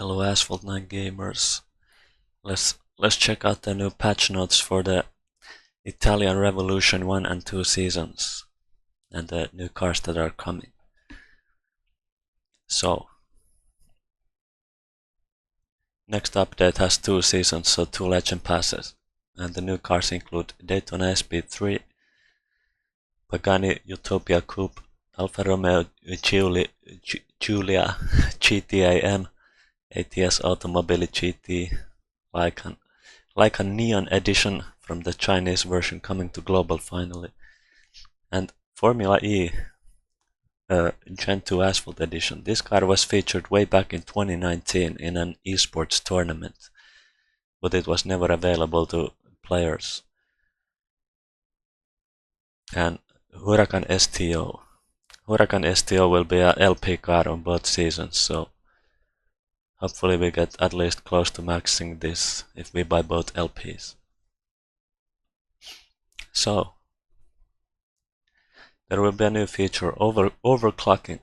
Hello Asphalt 9 gamers. Let's check out the new patch notes for the Italian Revolution 1 and 2 seasons and the new cars that are coming. So, next update has 2 seasons, so 2 legend passes. And the new cars include Daytona SP3, Pagani Utopia Coupe, Alfa Romeo Giulia GTA M, ATS Automobile GT, like a neon edition from the Chinese version coming to global finally, and Formula E Gen 2 Asphalt edition. This car was featured way back in 2019 in an esports tournament, but it was never available to players. And Huracan STO. Huracan STO will be a LP car on both seasons, so hopefully we get at least close to maxing this if we buy both LPs. So, there will be a new feature, overclocking.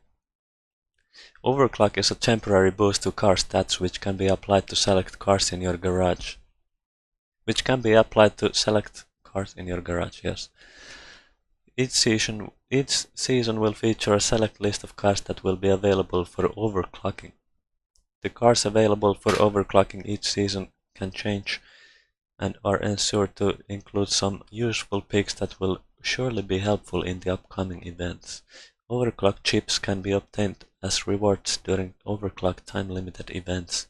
Overclock is a temporary boost to car stats which can be applied to select cars in your garage. Yes. Each season will feature a select list of cars that will be available for overclocking. The cars available for overclocking each season can change and are ensured to include some useful picks that will surely be helpful in the upcoming events. Overclock chips can be obtained as rewards during overclock time-limited events,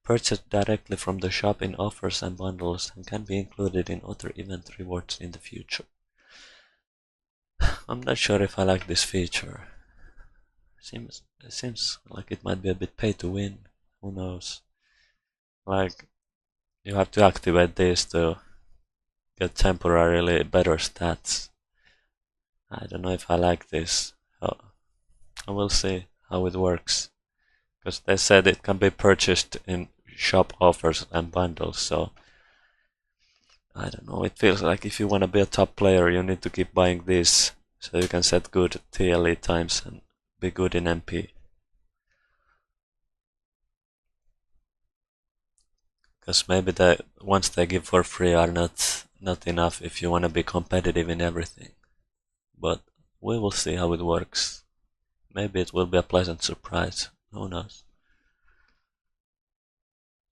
purchased directly from the shop in offers and bundles, and can be included in other event rewards in the future. I'm not sure if I like this feature. It seems like it might be a bit pay to win. Who knows? Like, you have to activate this to get temporarily better stats. I don't know if I like this. I will see how it works. Because they said it can be purchased in shop offers and bundles, so I don't know, it feels like if you want to be a top player you need to keep buying this so you can set good TLE times and be good in MP. Because maybe the ones they give for free are not enough if you want to be competitive in everything. But we will see how it works. Maybe it will be a pleasant surprise. Who knows?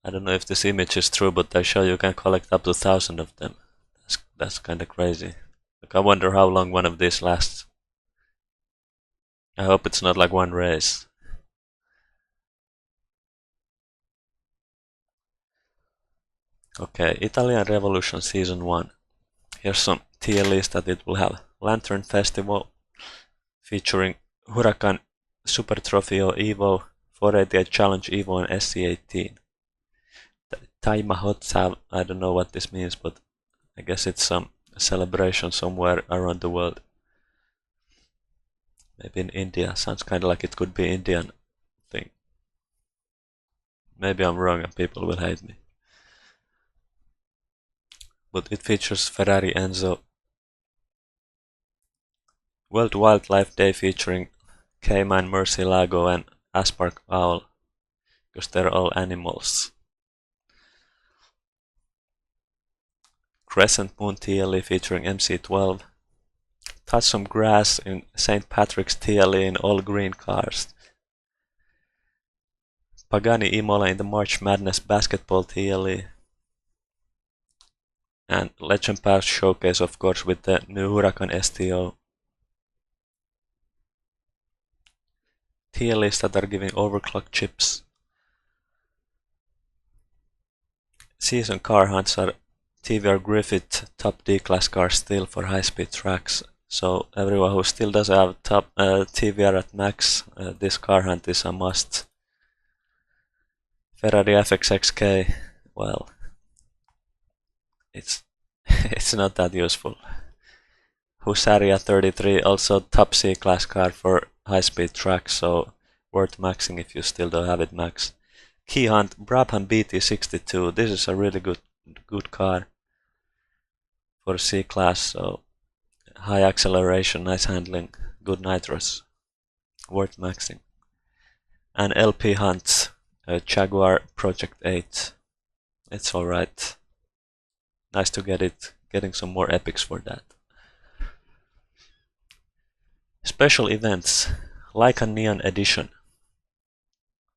I don't know if this image is true, but they show you can collect up to 1,000 of them. That's kinda crazy. Like, I wonder how long one of these lasts. I hope it's not like one race. Okay, Italian Revolution Season 1. Here's some TLEs that it will have. Lantern Festival, featuring Huracan Super Trofeo Evo, 488 Challenge Evo and SC18. Taimahotsav, I don't know what this means, but I guess it's some celebration somewhere around the world. Maybe in India. Sounds kind of like it could be Indian thing. Maybe I'm wrong and people will hate me. But it features Ferrari Enzo. World Wildlife Day featuring Cayman Murcielago and Aspark Owl, because they're all animals. Crescent Moon TLE featuring MC12. Touch some grass in St. Patrick's TLE in all green cars. Pagani Imola in the March Madness Basketball TLE. And Legend Pass Showcase, of course, with the new Huracan STO. TLEs that are giving overclock chips. Season car hunts are TVR Griffith top D-class cars still for high-speed tracks. So everyone who still doesn't have top TVR at max, this car hunt is a must. Ferrari FXXK, well, it's it's not that useful. Husaria 33, also top C-class car for high-speed tracks, so worth maxing if you still don't have it maxed. Key Hunt Brabham BT62, this is a really good car for C-class, so high acceleration, nice handling, good nitros, worth maxing. And LP Hunt Jaguar Project 8. It's alright. Nice to getting some more epics for that. Special events, like a Neon Edition,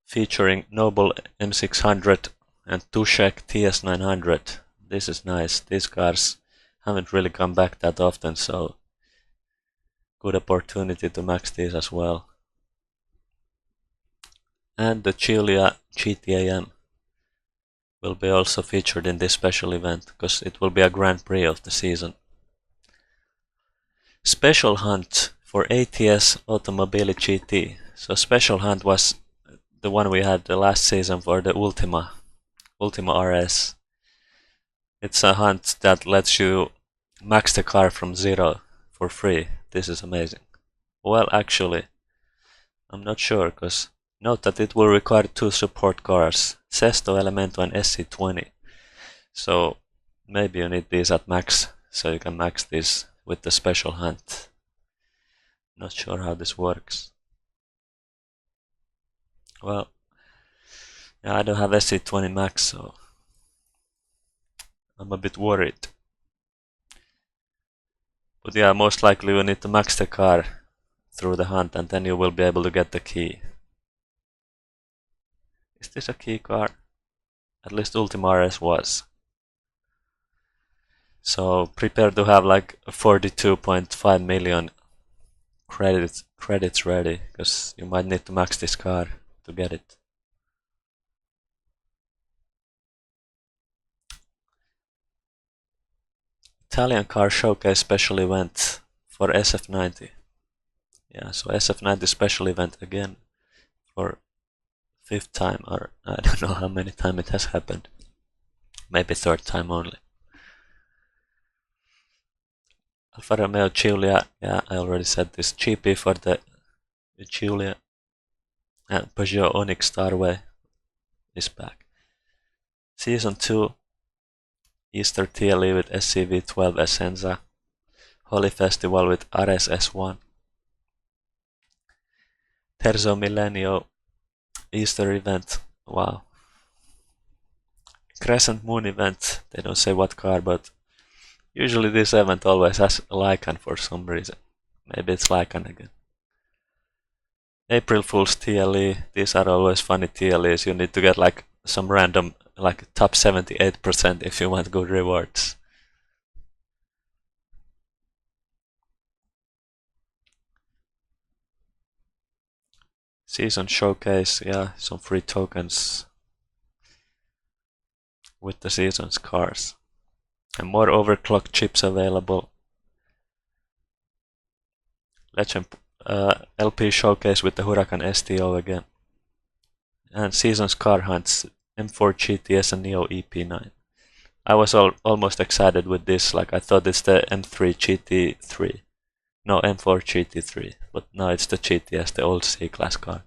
featuring Noble M600 and Tushek TS900. This is nice. These cars haven't really come back that often, so good opportunity to max these as well. And the Giulia GTAM will be also featured in this special event, because it will be a Grand Prix of the season. Special Hunt for ATS Automobile GT. So Special Hunt was the one we had the last season for the Ultima RS. It's a hunt that lets you max the car from 0 for free. This is amazing. Well, actually, I'm not sure, because note that it will require 2 support cars, Sesto, Elemento and SC20. So maybe you need these at max, so you can max this with the special hunt. Not sure how this works. Well, yeah, I don't have SC20 max, so I'm a bit worried. But yeah, most likely you need to max the car through the hunt, and then you will be able to get the key. Is this a key car? At least Ultima RS was. So prepare to have like 42.5 million credits ready, because you might need to max this car to get it. Italian car showcase special event for SF90. Yeah, so SF90 special event again for 5th time, or I don't know how many times it has happened. Maybe 3rd time only. Alfa Romeo Giulia, yeah, I already said this. GP for the Giulia, and Peugeot Onyx Starway is back. Season 2, Easter TLE with SCV12 Essenza, Holy Festival with Ares S1, Terzo Millennio Easter event, wow. Crescent Moon event, they don't say what car, but usually this event always has a Lycan for some reason. Maybe it's Lycan again. April Fool's TLE, these are always funny TLEs, you need to get like some random, like top 78% if you want good rewards. Season showcase, yeah, some free tokens with the season's cars. And more overclock chips available. Legend LP showcase with the Huracan STO again. And season's car hunts, M4 GTS and Neo EP9. I was almost excited with this, like I thought it's the M3 GT3. No, M4 GT3, but no, it's the GTS, the old C-Class car.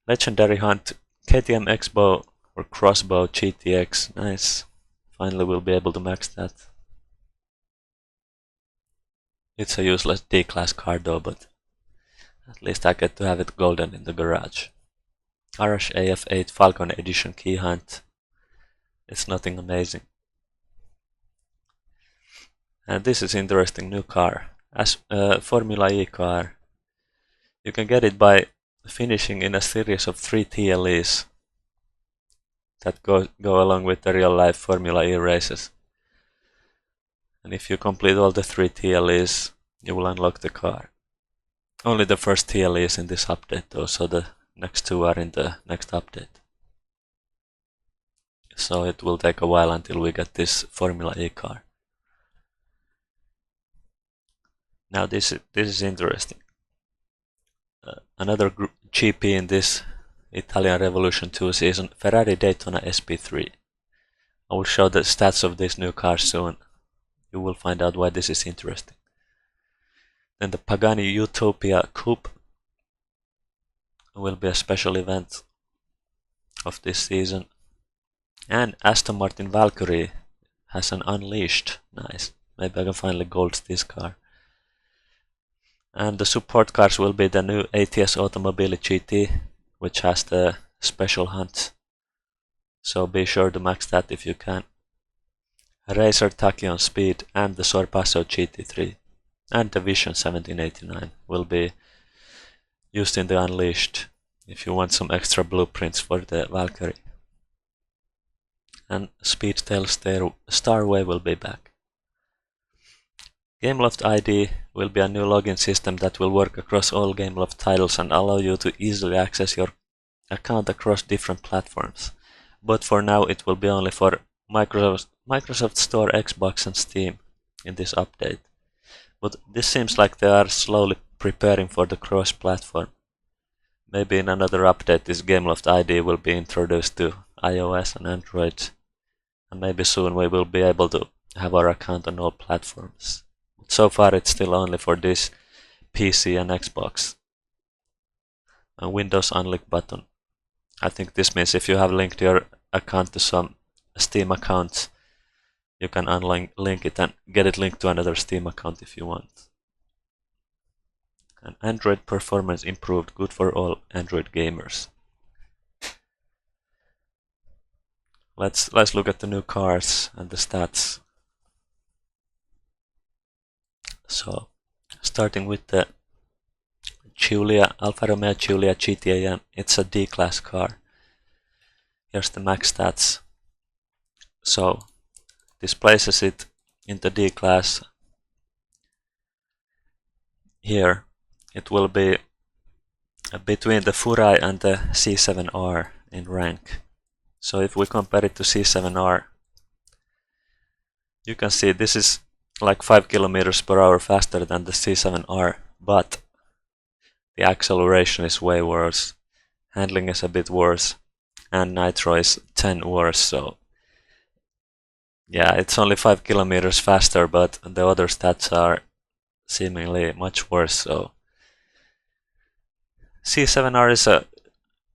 Legendary hunt, KTM X-Bow or Crossbow GTX, nice. Finally we'll be able to max that. It's a useless D-Class car though, but at least I get to have it golden in the garage. Arash AF8 Falcon Edition key hunt. It's nothing amazing. And this is interesting new car. As Formula E car. You can get it by finishing in a series of 3 TLEs that go along with the real life Formula E races. And if you complete all the 3 TLEs, you will unlock the car. Only the first TLE is in this update though, so the next 2 are in the next update. So it will take a while until we get this Formula E car. Now this is interesting. Another GP in this Italian Revolution 2 season, Ferrari Daytona SP3. I will show the stats of this new car soon. You will find out why this is interesting. Then the Pagani Utopia Coupe will be a special event of this season. And Aston Martin Valkyrie has an Unleashed. Nice. Maybe I can finally gold this car. And the support cars will be the new ATS Automobile GT, which has the special hunt. So be sure to max that if you can. Racer Tachyon Speed and the Sorpasso GT3 and the Vision 1789 will be used in the Unleashed if you want some extra blueprints for the Valkyrie. And Speedtail Starway will be back. Gameloft ID will be a new login system that will work across all Gameloft titles and allow you to easily access your account across different platforms. But for now it will be only for Microsoft Store, Xbox and Steam in this update. But this seems like they are slowly preparing for the cross-platform. Maybe in another update this Gameloft ID will be introduced to iOS and Android. And maybe soon we will be able to have our account on all platforms. But so far it's still only for this PC and Xbox. And Windows Unlink button. I think this means if you have linked your account to some Steam account, you can unlink it and get it linked to another Steam account if you want. And Android performance improved, good for all Android gamers. Let's look at the new cars and the stats. So, starting with the Alfa Romeo Giulia GTAM, it's a D-class car. Here's the max stats. So, this places it in the D-class. Here, it will be between the Furai and the C7R in rank. So if we compare it to C7R, you can see this is like 5 kilometers per hour faster than the C7R, but the acceleration is way worse, handling is a bit worse, and nitro is 10 worse, so yeah, it's only 5 kilometers faster, but the other stats are seemingly much worse, so C7R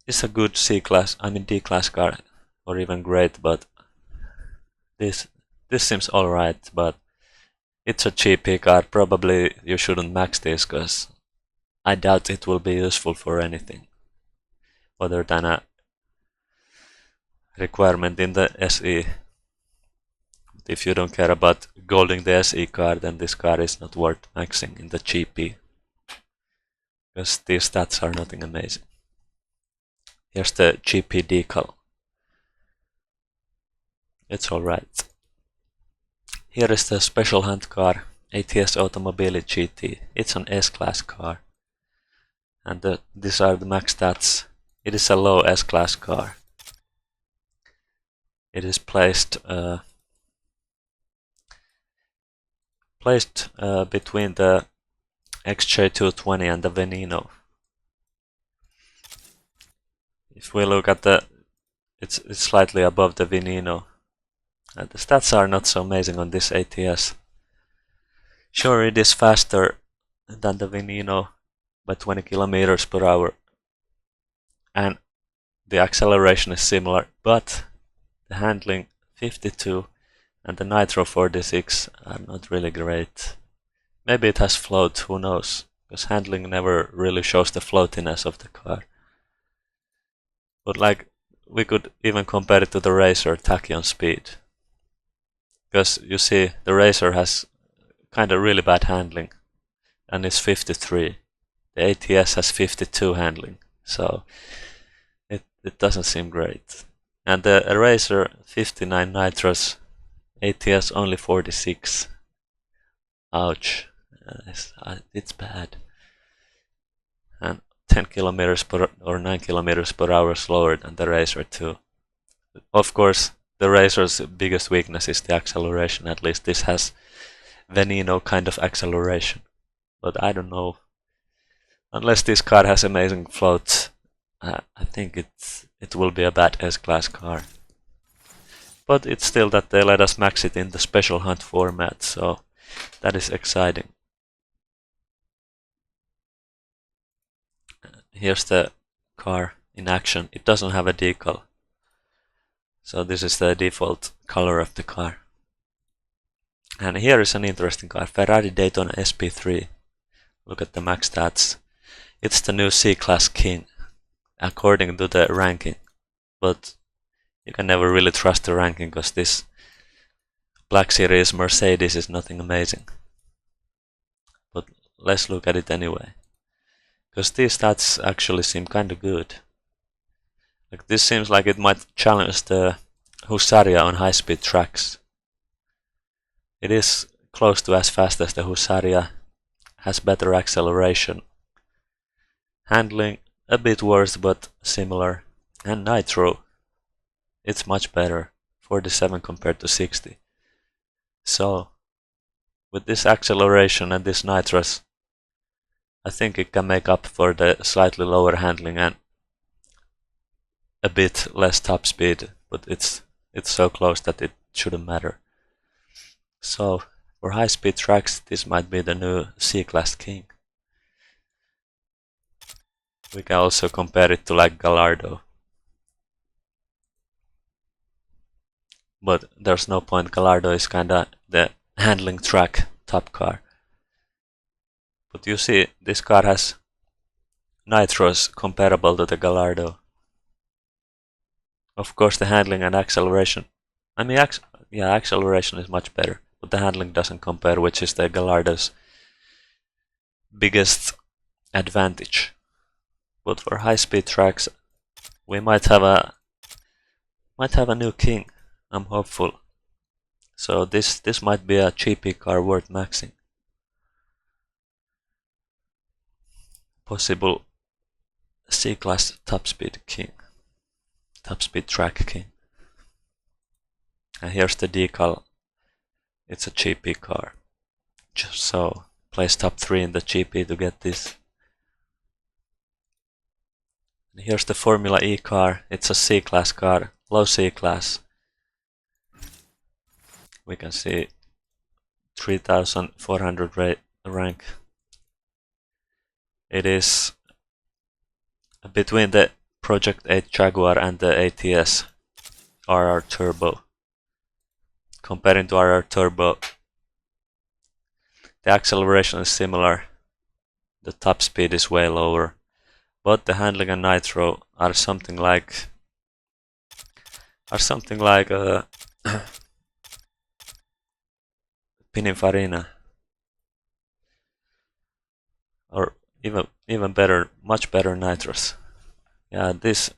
is a good D-class car, or even great, but this seems alright, but it's a GP car. Probably you shouldn't max this, because I doubt it will be useful for anything other than a requirement in the SE. If you don't care about golding the SE car, then this car is not worth maxing in the GP, because these stats are nothing amazing. Here's the GP decal. It's alright. Here is the special hunt car, ATS Automobile GT. It's an S-class car. And these are the max stats. It is a low S-class car. It is placed between the XJ220 and the Veneno. If we look at it's slightly above the Veneno. The stats are not so amazing on this ATS. Sure, it is faster than the Veneno by 20 kilometers per hour, and the acceleration is similar, but the handling 52 and the nitro 46 are not really great. Maybe it has float, who knows, because handling never really shows the floatiness of the car. But like, we could even compare it to the Racer Tachyon Speed, because you see the Racer has kinda really bad handling and it's 53. The ATS has 52 handling, so it doesn't seem great. And the Racer 59 nitros, ATS only 46. Ouch, it's bad. And 10 kilometers per or 9 kilometers per hour slower than the Racer 2. Of course, the Racer's biggest weakness is the acceleration. At least this has Veneno kind of acceleration. But I don't know. Unless this car has amazing float, I think it will be a bad S-class car. But it's still that they let us max it in the special hunt format, so that is exciting. Here's the car in action. It doesn't have a decal, so this is the default color of the car. And here is an interesting car, Ferrari Daytona SP3. Look at the max stats. It's the new C-Class King, according to the ranking. But you can never really trust the ranking, because this Black Series Mercedes is nothing amazing. But let's look at it anyway. Because these stats actually seem kinda good. Like, this seems like it might challenge the Husaria on high-speed tracks. It is close to as fast as the Husaria, has better acceleration. Handling a bit worse but similar. And nitro, it's much better. 47 compared to 60. So, with this acceleration and this nitros, I think it can make up for the slightly lower handling and a bit less top speed, but it's so close that it shouldn't matter. So, for high-speed tracks, this might be the new C-Class King. We can also compare it to like Gallardo. But there's no point, Gallardo is kinda the handling track top car. But you see, this car has nitros comparable to the Gallardo. Of course, the handling and acceleration. I mean, acceleration is much better, but the handling doesn't compare, which is the Gallardo's biggest advantage. But for high-speed tracks, we might have a new king. I'm hopeful. So this might be a GP car worth maxing. Possible C-Class top speed king. Top speed track king. And here's the decal. It's a GP car. Just so, place top 3 in the GP to get this. And here's the Formula E car. It's a C-Class car, low C-Class. We can see 3400 rank. It is between the Project 8 Jaguar and the ATS RR Turbo. Comparing to RR Turbo, the acceleration is similar, the top speed is way lower, but the handling and nitro are something like Pininfarina, or even better, much better nitros. Yeah, these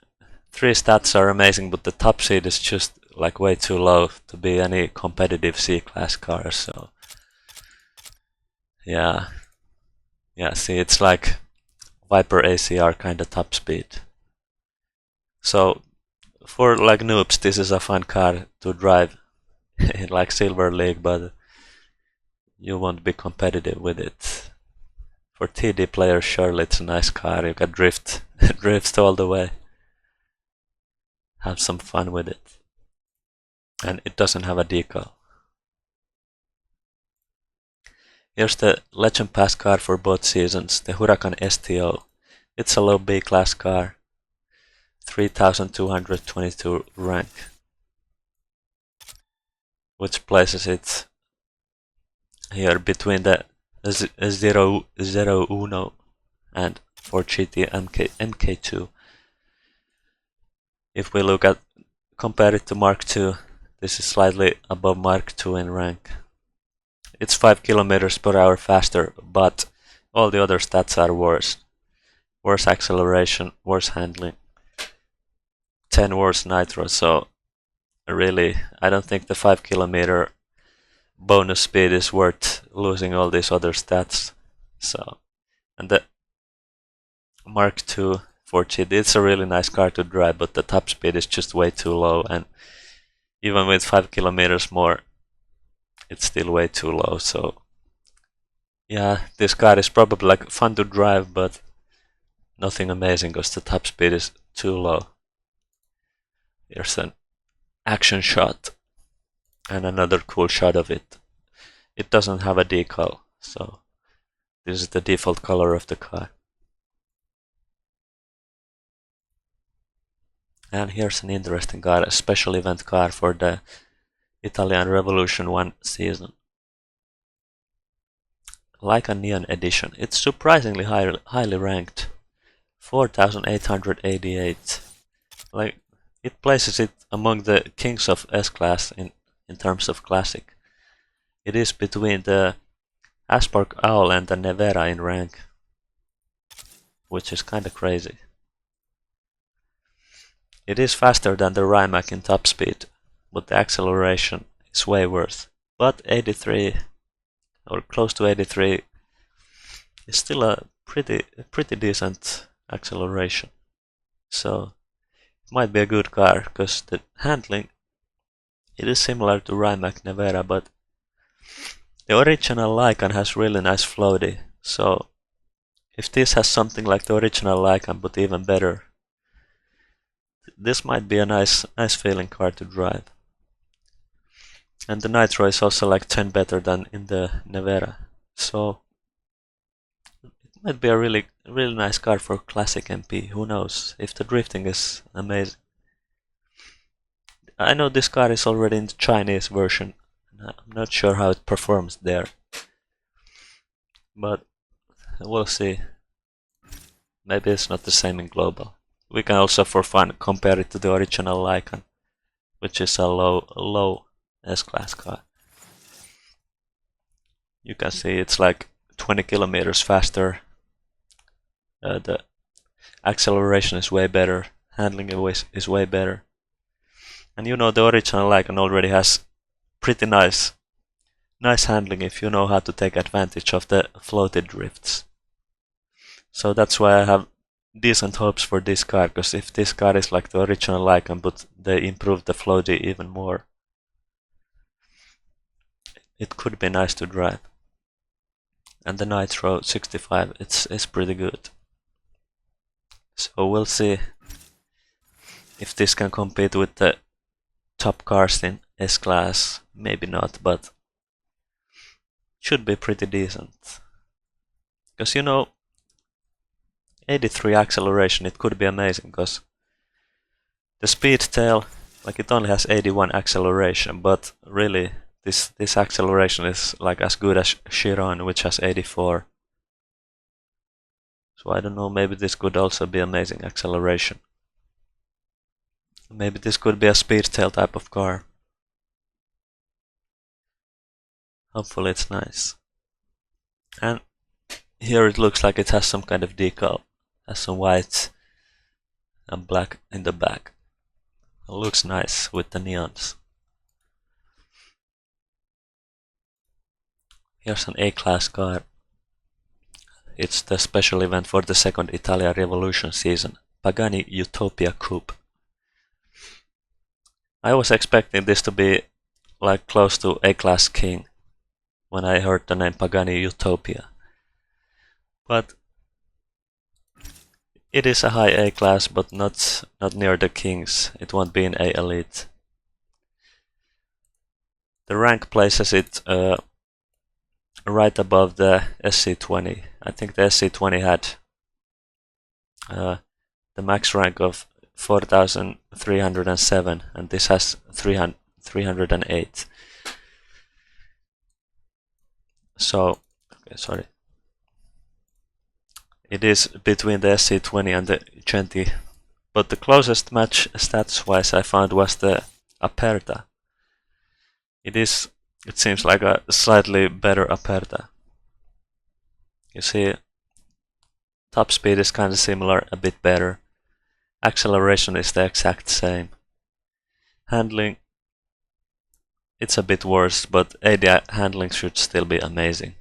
3 stats are amazing, but the top speed is just like way too low to be any competitive C-Class car. So yeah, see, it's like Viper ACR kind of top speed. So for like noobs, this is a fun car to drive in like Silver League, but you won't be competitive with it. For TD players, surely it's a nice car. You can drift all the way. Have some fun with it. And it doesn't have a decal. Here's the Legend Pass car for both seasons, the Huracan STO. It's a low B class car. 3222 rank. Which places it here between the 001 and 4GT MK2. If we compare it to Mark II, this is slightly above Mark II in rank. It's 5 kilometers per hour faster, but all the other stats are worse. Worse acceleration, worse handling, 10 worse nitro, so really, I don't think the 5 kilometer bonus speed is worth losing all these other stats. So, and the Mark II 4GT, it's a really nice car to drive, but the top speed is just way too low, and even with 5 kilometers more, it's still way too low. So yeah, this car is probably like fun to drive, but nothing amazing because the top speed is too low. Here's an action shot and another cool shot of it. It doesn't have a decal, so this is the default color of the car. And here's an interesting car, a special event car for the Italian Revolution 1 season. Lycan Neon Edition. It's surprisingly highly ranked. 4888. Like, it places it among the kings of S-Class in terms of classic. It is between the Asphalt Owl and the Nevera in rank, which is kinda crazy. It is faster than the Rimac in top speed, but the acceleration is way worse. But 83, or close to 83, is still a pretty decent acceleration. So it might be a good car, because the handling, it is similar to Rimac Nevera, but the original Lycan has really nice floaty. So if this has something like the original Lycan but even better, this might be a nice feeling car to drive. And the Nitro is also like 10 better than in the Nevera. So it might be a really nice car for classic MP. Who knows if the drifting is amazing. I know this car is already in the Chinese version. I'm not sure how it performs there, but we'll see. Maybe it's not the same in global. We can also, for fun, compare it to the original Lycan, which is a low S-Class car. You can see it's like 20 kilometers faster. The acceleration is way better. Handling is way better. And you know the original Lycan already has pretty nice handling if you know how to take advantage of the floated drifts. So that's why I have decent hopes for this car, because if this car is like the original Lycan but they improve the floaty even more, it could be nice to drive. And the Nitro 65, it's pretty good. So we'll see if this can compete with the top cars in S-Class. Maybe not, but should be pretty decent. Because you know, 83 acceleration, it could be amazing, because the speed tail, like it only has 81 acceleration, but really this acceleration is like as good as Chiron, which has 84. So I don't know, maybe this could also be amazing acceleration. Maybe this could be a speed tail type of car. Hopefully it's nice. And here it looks like it has some kind of decal. Has some white and black in the back. It looks nice with the neons. Here's an A-Class car. It's the special event for the second Italia Revolution season, Pagani Utopia Coupe. I was expecting this to be like close to A-Class King when I heard the name Pagani Utopia. But it is a high A-Class, but not near the Kings. It won't be in A-Elite. The rank places it right above the SC20. I think the SC20 had the max rank of 4,307, and this has 308. So, okay, sorry. It is between the SC20 and the 20, but the closest match stats-wise I found was the Aperta. It seems like a slightly better Aperta. You see, top speed is kind of similar, a bit better. Acceleration is the exact same. Handling, it's a bit worse, but AD handling should still be amazing.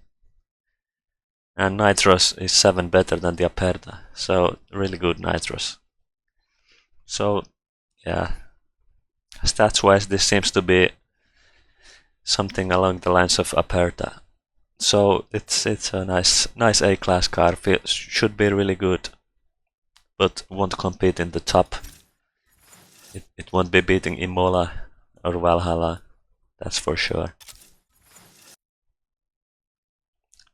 And Nitros is 7 better than the Aperta, so really good Nitros. So, yeah, stats-wise this seems to be something along the lines of Aperta. So it's a nice A-Class car, should be really good, but won't compete in the top. It won't be beating Imola or Valhalla, that's for sure.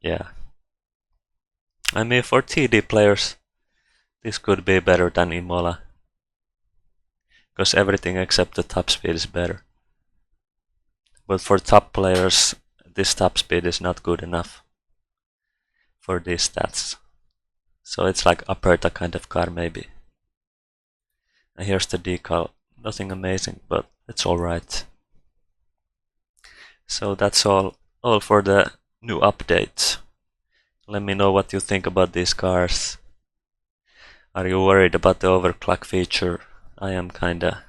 Yeah. I mean, for TD players, this could be better than Imola, because everything except the top speed is better. But for top players, this top speed is not good enough. for these stats. So it's like Aperta kind of car maybe. And here's the decal. Nothing amazing, but it's alright. So that's all for the new update. Let me know what you think about these cars. Are you worried about the overclock feature? I am kinda.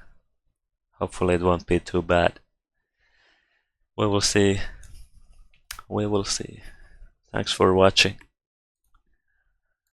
Hopefully it won't be too bad. We will see. We will see. Thanks for watching.